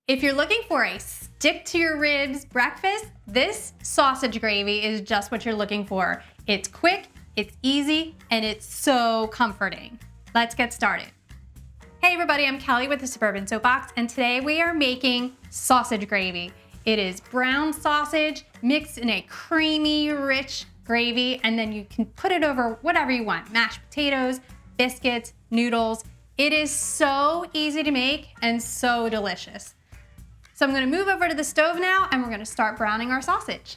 If you're looking for a stick to your ribs breakfast, this sausage gravy is just what you're looking for. It's quick, it's easy, and it's so comforting. Let's get started. Hey everybody, I'm Kelly with the Suburban Soapbox, and today we are making sausage gravy. It is brown sausage mixed in a creamy, rich gravy, and then you can put it over whatever you want. Mashed potatoes, biscuits, noodles. It is so easy to make and so delicious. So I'm gonna move over to the stove now and we're gonna start browning our sausage.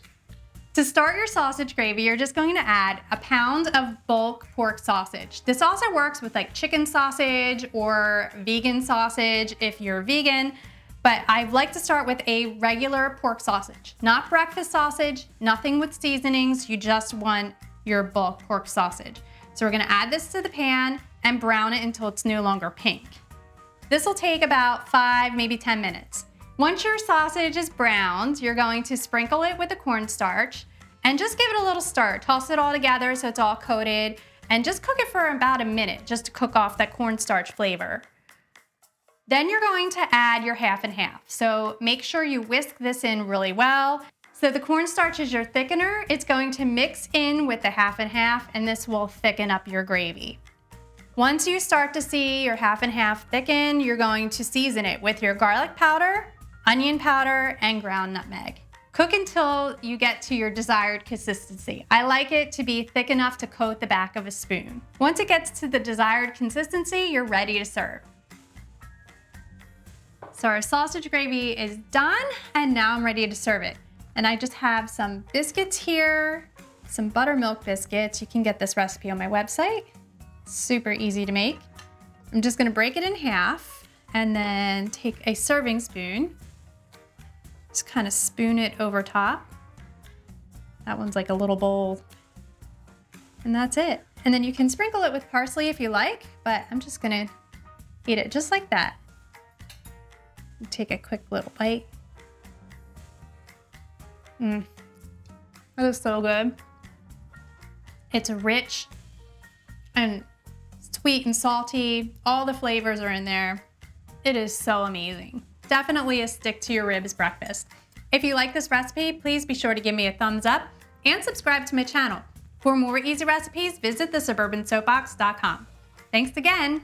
To start your sausage gravy, you're just going to add a pound of bulk pork sausage. This also works with like chicken sausage or vegan sausage if you're vegan, but I like to start with a regular pork sausage, not breakfast sausage, nothing with seasonings. You just want your bulk pork sausage. So we're gonna add this to the pan and brown it until it's no longer pink. This will take about 5, maybe 10 minutes. Once your sausage is browned, you're going to sprinkle it with the cornstarch and just give it a little stir. Toss it all together so it's all coated and just cook it for about a minute just to cook off that cornstarch flavor. Then you're going to add your half and half. So make sure you whisk this in really well. So the cornstarch is your thickener. It's going to mix in with the half and half and this will thicken up your gravy. Once you start to see your half and half thicken, you're going to season it with your garlic powder, onion powder, and ground nutmeg. Cook until you get to your desired consistency. I like it to be thick enough to coat the back of a spoon. Once it gets to the desired consistency, you're ready to serve. So our sausage gravy is done, and now I'm ready to serve it. And I just have some biscuits here, some buttermilk biscuits. You can get this recipe on my website. Super easy to make. I'm just gonna break it in half and then take a serving spoon. Just kind of spoon it over top. That one's like a little bowl. And that's it. And then you can sprinkle it with parsley if you like, but I'm just gonna eat it just like that. Take a quick little bite. That is so good. It's rich and sweet and salty. All the flavors are in there. It is so amazing. Definitely a stick to your ribs breakfast. If you like this recipe, please be sure to give me a thumbs up and subscribe to my channel. For more easy recipes, visit thesuburbansoapbox.com. Thanks again.